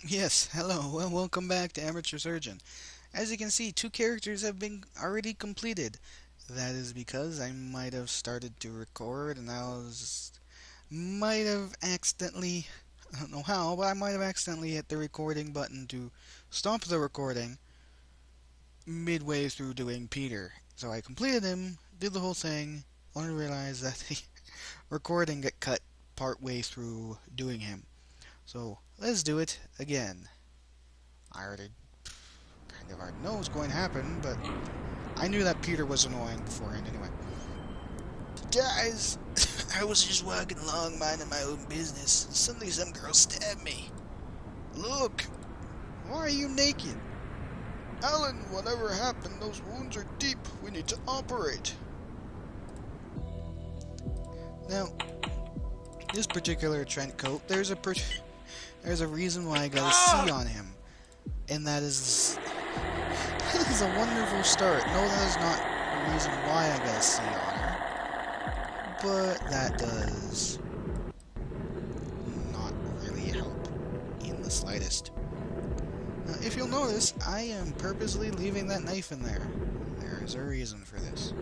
Yes, hello, and welcome back to Amateur Surgeon. As you can see, two characters have been already completed. That is because I might have started to record and might have accidentally, I don't know how, but I might have accidentally hit the recording button to stop the recording midway through doing Peter. So I completed him, did the whole thing, only realized that the recording got cut part way through doing him. So let's do it again. I already kind of already know what's going to happen, but I knew that Peter was annoying beforehand anyway. Guys, I was just walking along minding my own business, and suddenly some girl stabbed me. Look, why are you naked? Alan, whatever happened, those wounds are deep. We need to operate. Now, this particular trench coat, there's a reason why I got a C on him, and that is a wonderful start. No, that is not the reason why I got a C on him, but that does not really help in the slightest. Now, if you'll notice, I am purposely leaving that knife in there. There is a reason for this.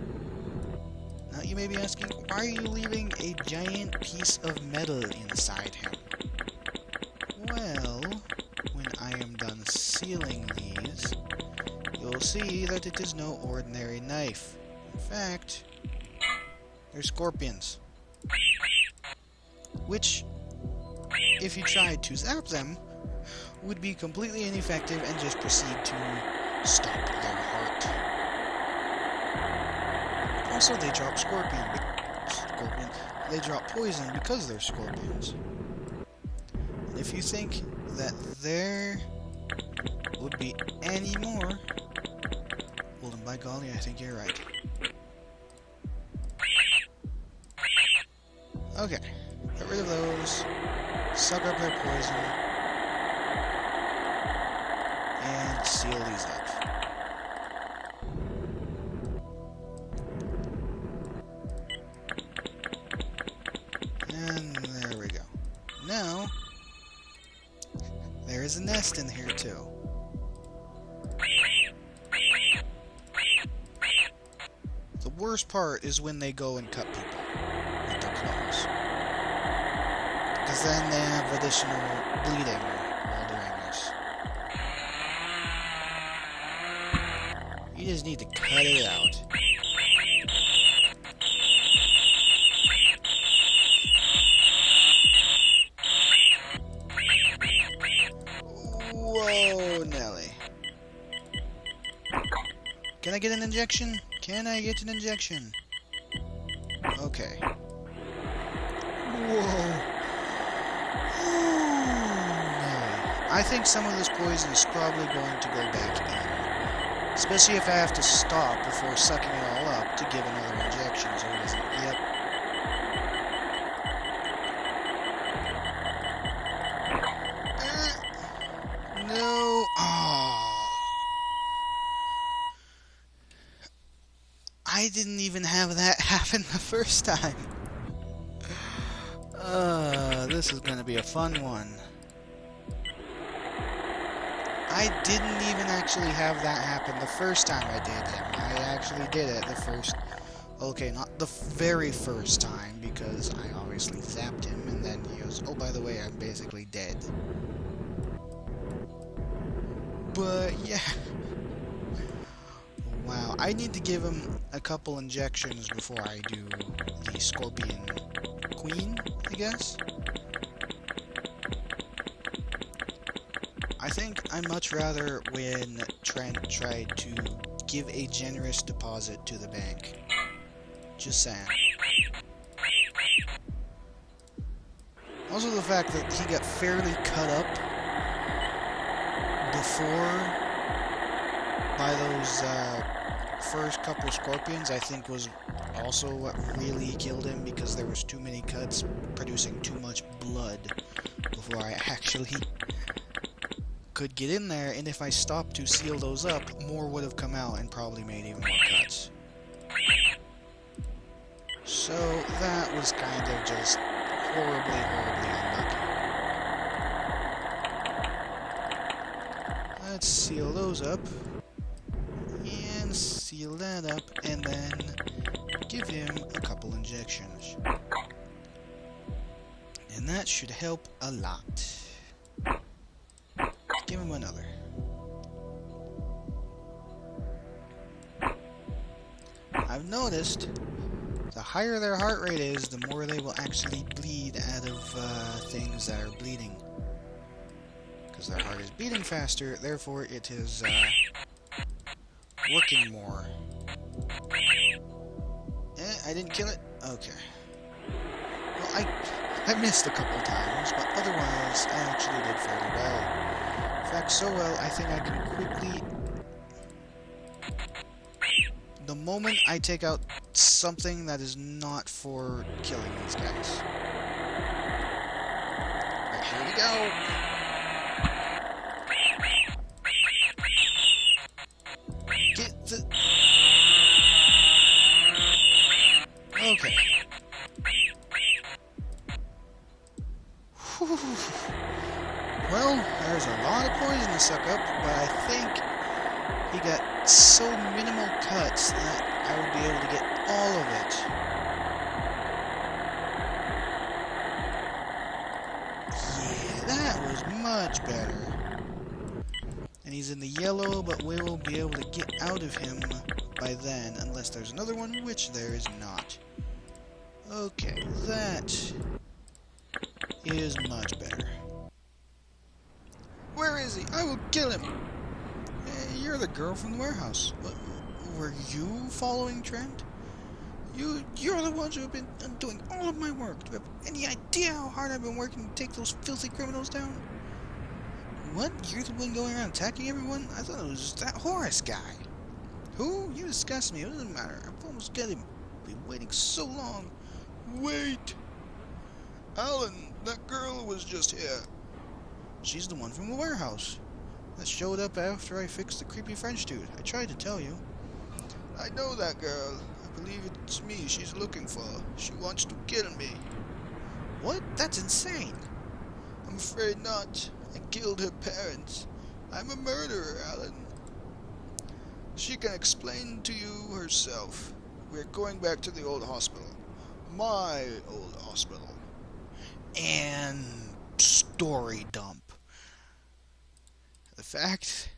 Now, you may be asking, why are you leaving a giant piece of metal inside him? Well, when I am done sealing these, you'll see that it is no ordinary knife. In fact, they're scorpions. Which, if you tried to zap them, would be completely ineffective and just proceed to stop their heart. Also, they drop they drop poison because they're scorpions. And if you think that there would be any more, well then by golly, I think you're right. Okay, get rid of those, suck up their poison, and seal these up. And there we go. Now, there is a nest in here too. The worst part is when they go and cut people with their claws. Because then they have additional bleeding while doing this. You just need to cut it out. Whoa, Nelly. Can I get an injection? Can I get an injection? Okay. Whoa. Nelly. I think some of this poison is probably going to go back in. Especially if I have to stop before sucking it all up to give another injection so it doesn't... Yep. No. Oh. I didn't even have that happen the first time. This is gonna be a fun one. I didn't even actually have that happen the first time I did him. I actually did it the first... Okay, not the very first time, because I obviously zapped him, and then he goes, oh, by the way, I'm basically dead. But, yeah. Wow, I need to give him a couple injections before I do the Scorpion Queen, I guess? I think I much rather when Trent tried to give a generous deposit to the bank. Just saying. Also the fact that he got fairly cut up before by those first couple scorpions, I think was also what really killed him, because there was too many cuts producing too much blood before I actually could get in there, and if I stopped to seal those up, more would have come out and probably made even more cuts. So that was kind of just horribly unlucky. let's seal those up. And seal that up, and then give him a couple injections. And that should help a lot. Give him another. I've noticed the higher their heart rate is, the more they will actually bleed out of things that are bleeding. Because their heart is beating faster, therefore it is working more. I didn't kill it? Okay. Well, I missed a couple times, but otherwise I actually did fairly well. In fact, so well, I think I can quickly... The moment I take out something that is not for killing these guys. Right, here we go! Get the... Okay. Whew. Well, there's a lot of poison to suck up, but I think he got so minimal cuts that I would be able to get all of it. Yeah, that was much better. And he's in the yellow, but we will be able to get out of him by then, unless there's another one, which there is not. Okay, that is much better. Where is he? I will kill him! Hey, you're the girl from the warehouse. What, were you following Trent? You're the ones who have been doing all of my work. Do you have any idea how hard I've been working to take those filthy criminals down? What? You're the one going around attacking everyone? I thought it was that Horace guy. Who? You disgust me. It doesn't matter. I've almost got him. I've been waiting so long. Wait! Alan, that girl was just here. She's the one from the warehouse that showed up after I fixed the creepy French dude. I tried to tell you. I know that girl. I believe it's me she's looking for. She wants to kill me. What? That's insane. I'm afraid not. I killed her parents. I'm a murderer, Alan. She can explain to you herself. We're going back to the old hospital. My old hospital. And story dump. The fact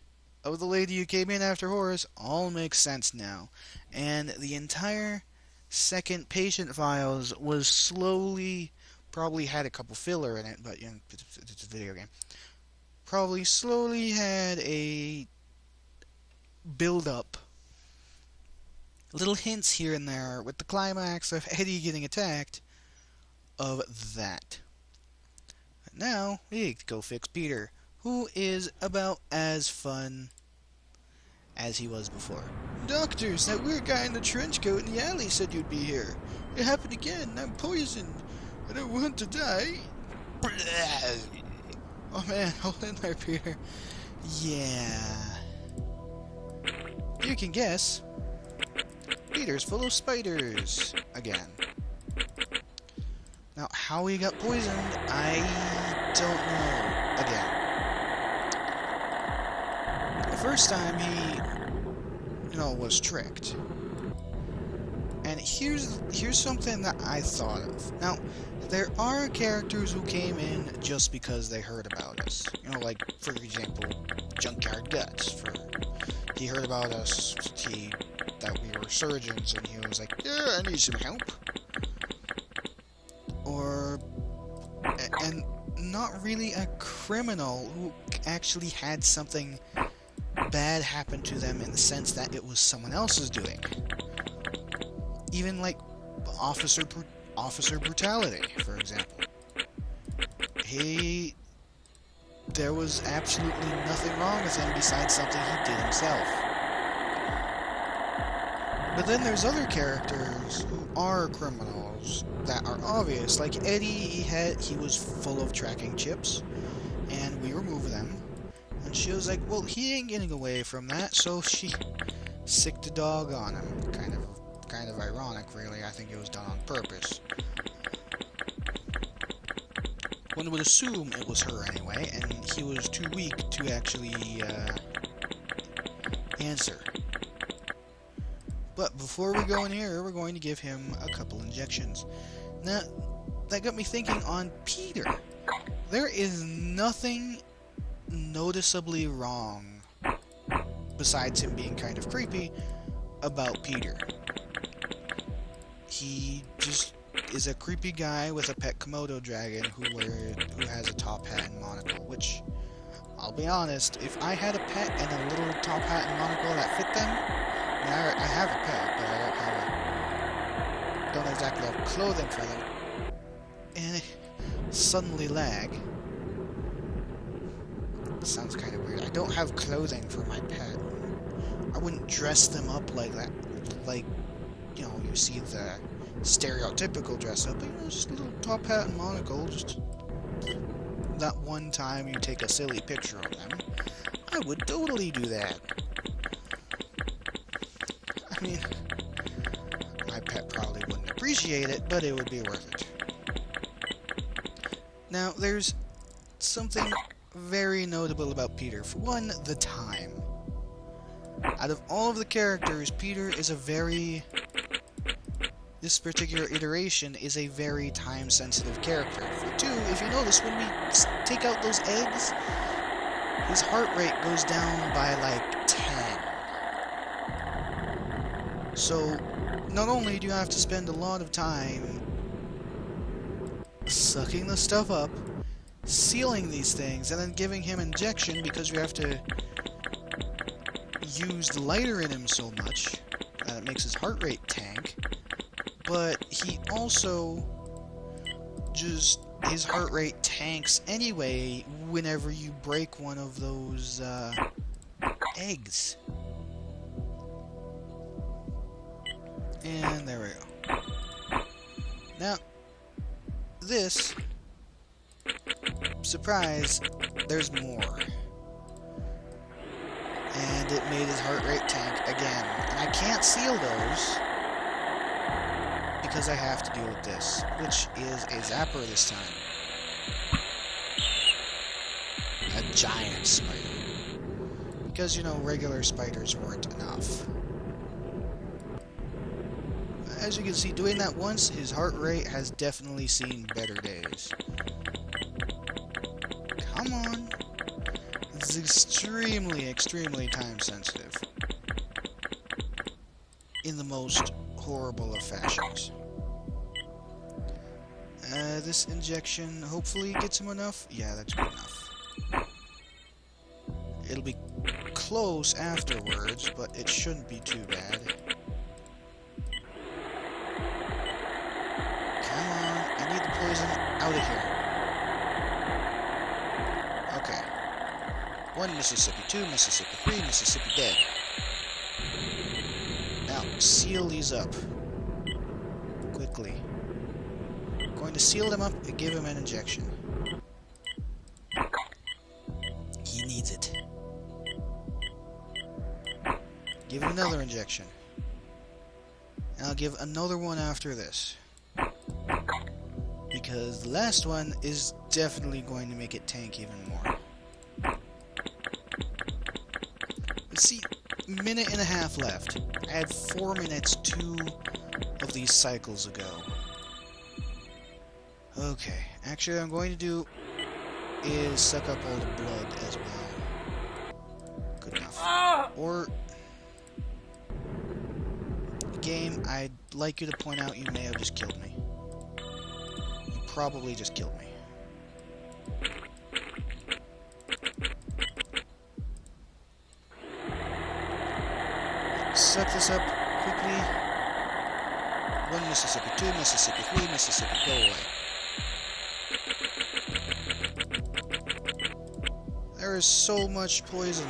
of the lady who came in after Horace all makes sense now. And the entire second patient files was slowly, probably had a couple filler in it, but you know, it's a video game. Probably slowly had a build up. Little hints here and there with the climax of Eddie getting attacked of that. But now we need to go fix Peter, who is about as fun as he was before. Doctors, that weird guy in the trench coat in the alley said you'd be here. It happened again. I'm poisoned. I don't want to die. Oh man, hold in there, Peter. Yeah. You can guess. Peter's full of spiders. Again. Now, how he got poisoned, I don't know. Again. The first time he, was tricked. And here's something that I thought of. Now, there are characters who came in just because they heard about us. Like, for example, Junkyard Guts. He heard about us, that we were surgeons, and he was like, yeah, I need some help. And not really a criminal who actually had something bad happen to them in the sense that it was someone else's doing. Even like officer brutality, for example. There was absolutely nothing wrong with him besides something he did himself. But then there's other characters who are criminals that are obvious. Like Eddie, he was full of tracking chips, and we removed them. And she was like, well, he ain't getting away from that, so she sicked a dog on him. Kind of ironic, really. I think it was done on purpose. One would assume it was her anyway, and he was too weak to actually answer. But before we go in here, we're going to give him a couple injections. Now, that got me thinking on Peter. There is nothing noticeably wrong, besides him being kind of creepy, about Peter. He just is a creepy guy with a pet Komodo dragon who has a top hat and monocle, which, I'll be honest, if I had a pet and a little top hat and monocle that fit them, I have a pet, but I don't exactly have clothing for them, and suddenly lag. Sounds kind of weird. I don't have clothing for my pet. I wouldn't dress them up like that, like, you know, you see the stereotypical dress up, but just a little top hat and monocle, just that one time you take a silly picture of them. I would totally do that. I mean, my pet probably wouldn't appreciate it, but it would be worth it. Now, there's something very notable about Peter. For one, the time. Out of all of the characters, Peter is this particular iteration is a very time-sensitive character. For two, if you notice, when we take out those eggs, his heart rate goes down by like 10. So, not only do you have to spend a lot of time sucking the stuff up, sealing these things, and then giving him injection because you have to use the lighter in him so much that it makes his heart rate tank, but he also his heart rate tanks anyway whenever you break one of those eggs. And there we go. Now, this, surprise, there's more. And it made his heart rate tank again. And I can't seal those because I have to deal with this, which is a zapper this time. A giant spider. Because, you know, regular spiders weren't enough. As you can see, doing that once, his heart rate has definitely seen better days. Come on. This is extremely, extremely time sensitive. In the most horrible of fashions. This injection hopefully gets him enough. Yeah, that's good enough. It'll be close afterwards, but it shouldn't be too bad. Come on, I need the poison out of here. Okay. 1 Mississippi, 2 Mississippi, 3 Mississippi dead. Now, seal these up. Quickly. Going to seal them up and give him an injection. He needs it. Give him another injection. And I'll give another one after this. Because the last one is definitely going to make it tank even more. Let's see, minute and a half left. I had 4 minutes 2 of these cycles ago. Okay, actually what I'm going to do is suck up all the blood as well. Good enough. Or, game, I'd like you to point out you may have just killed me. You probably just killed me. Suck this up quickly. 1 Mississippi, 2 Mississippi, 3 Mississippi, go away. There is so much poison.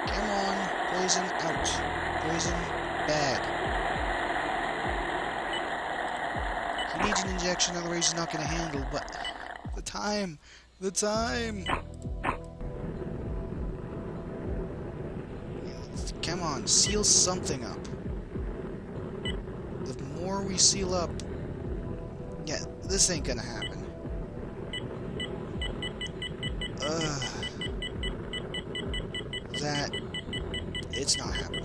Come on, poison out. Poison bad. He needs an injection, otherwise he's not going to handle, but the time. Come on, seal something up. The more we seal up, This ain't gonna happen. It's not happening.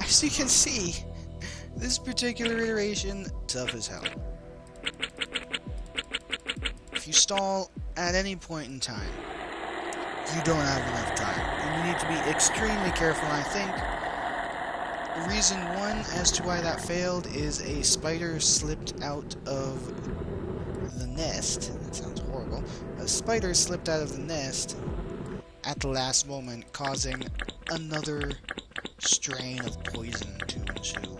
As you can see, this particular iteration, tough as hell. If you stall at any point in time, you don't have enough time. And you need to be extremely careful. I think reason one as to why that failed is a spider slipped out of the nest. That sounds horrible. A spider slipped out of the nest at the last moment, causing another strain of poison to ensue.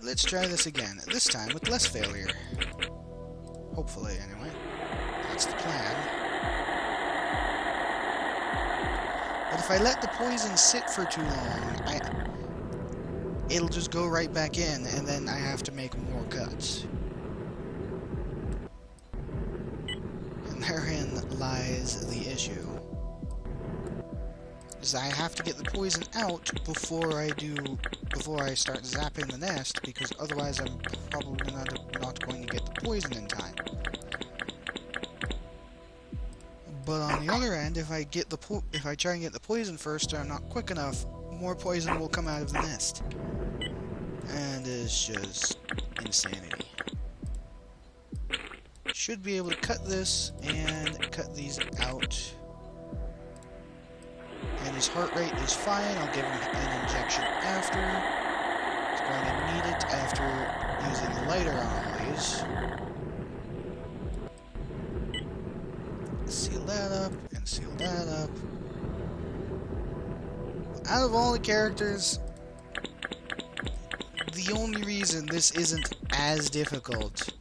Let's try this again. This time with less failure. Hopefully, anyway. That's the plan. But if I let the poison sit for too long, it'll just go right back in, and then I have to make more cuts. And therein lies the issue. Is I have to get the poison out before I start zapping the nest, because otherwise I'm probably not going to get the poison in time. But on the other end, if I try and get the poison first and I'm not quick enough, more poison will come out of the nest. And it's just insanity. Should be able to cut this and cut these out. And his heart rate is fine. I'll give him an injection after. He's going to need it after using the lighter on these. Seal that up and seal that up. Out of all the characters, the only reason this isn't as difficult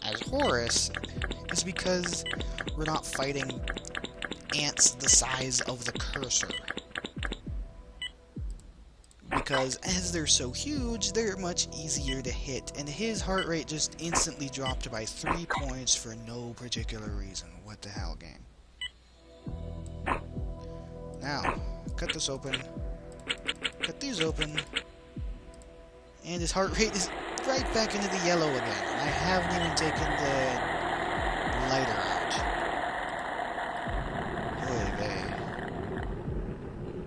as Horus is because we're not fighting ants the size of the cursor. Because as they're so huge, they're much easier to hit, and his heart rate just instantly dropped by 3 points for no particular reason. What the hell, game? Now, cut this open, cut these open, and his heart rate is right back into the yellow again. And I haven't even taken the lighter out.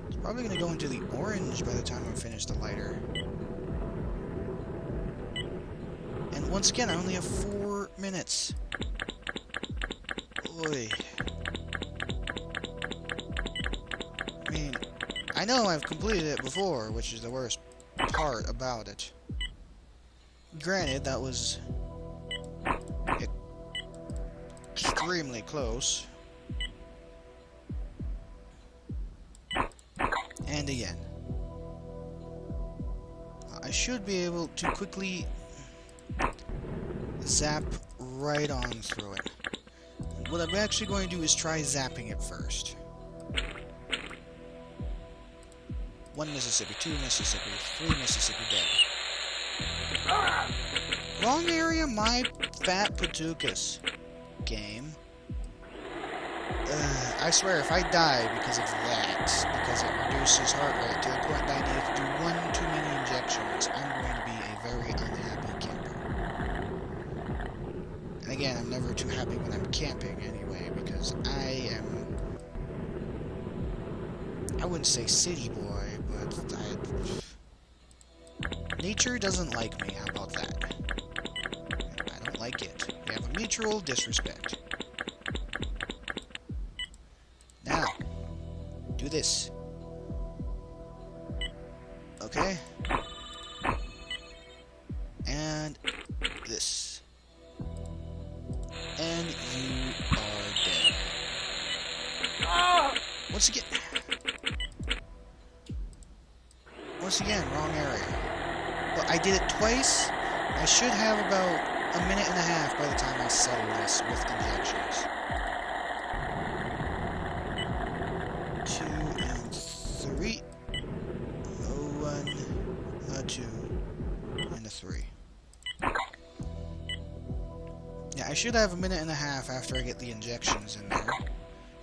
It's probably going to go into the orange by the time I finish the lighter. And once again, I only have 4 minutes. Oy. I mean, I know I've completed it before, which is the worst part about it. Granted, that was extremely close. And again, I should be able to quickly zap right on through it. What I'm actually going to do is try zapping it first. 1 Mississippi, 2 Mississippi, 3 Mississippi dead. Wrong area, my fat patookus. Game. I swear, if I die because of that, because it reduces heart rate to the point that I need to do 1 too many injections, I'm going to be a very unhappy camper. And again, I'm never too happy when I'm camping anyway, because I wouldn't say city boy, but nature doesn't like me, how about that? I don't like it. We have a mutual disrespect. Now, do this. Okay? And this. And you are dead. Once again, wrong area. But I did it twice. I should have about 1.5 minutes by the time I settle this with injections. 2 and 3. 1, a 2, and a 3. Yeah, I I should have a minute and a half after I get the injections in there.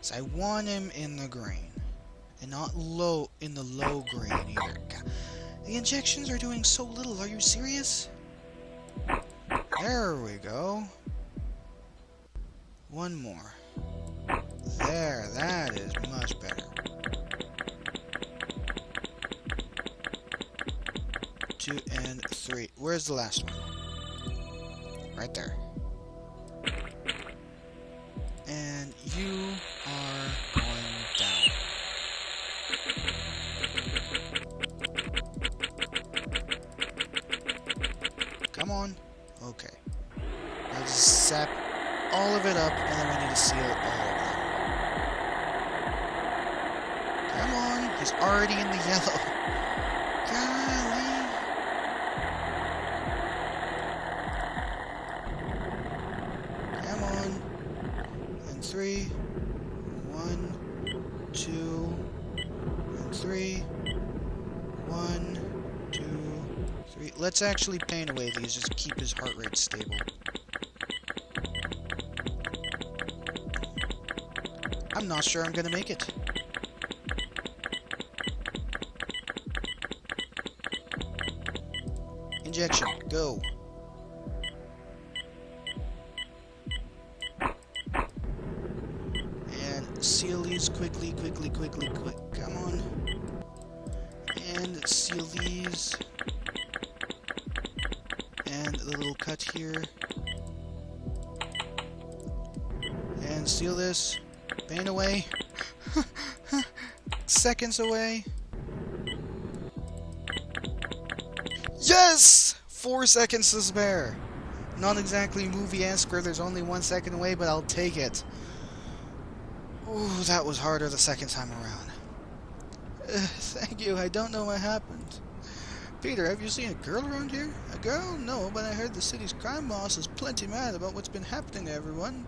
So I want him in the green. And not in the low green either. God. The injections are doing so little, are you serious? There we go. One more. There, that is much better. 2 and 3. Where's the last one? Right there. And you are going down. Come on. Okay. Now just zap all of it up, and then we need to seal all of them. Come on. He's already in the yellow. Golly. Come on. And 3. 1, 2, and 3. 1, 2, 3. Let's actually paint away these, just keep his heart rate stable. I'm not sure I'm gonna make it. Injection, go. And seal these quickly. Come on. And seal these. And the little cut here. And seal this. Paint away. Seconds away. Yes! 4 seconds to spare. Not exactly movie-esque where there's only 1 second away, but I'll take it. Ooh, that was harder the second time around. Thank you, I don't know what happened. Peter, have you seen a girl around here? A girl? No, but I heard the city's crime boss is plenty mad about what's been happening to everyone.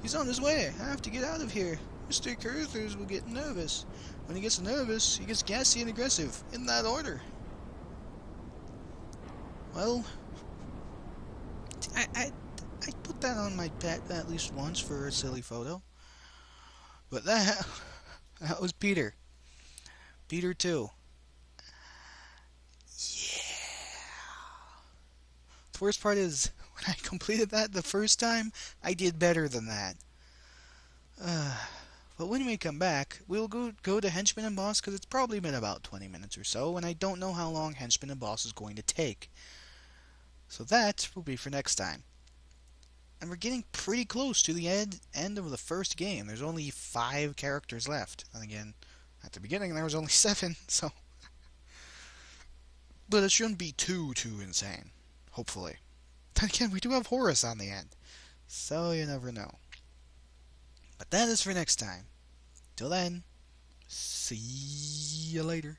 He's on his way. I have to get out of here. Mr. Carruthers will get nervous. When he gets nervous, he gets gassy and aggressive. In that order. Well, I put that on my pet at least once for a silly photo. But that was Peter. Peter 2. The worst part is, when I completed that the first time, I did better than that. But when we come back, we'll go to Henchman and Boss, because it's probably been about 20 minutes or so, and I don't know how long Henchman and Boss is going to take. So that will be for next time. And we're getting pretty close to the end of the first game. There's only 5 characters left. And again, at the beginning there was only 7, so... But it shouldn't be too insane. Hopefully. Then again, we do have Horus on the end. So you never know. But that is for next time. Till then, see you later.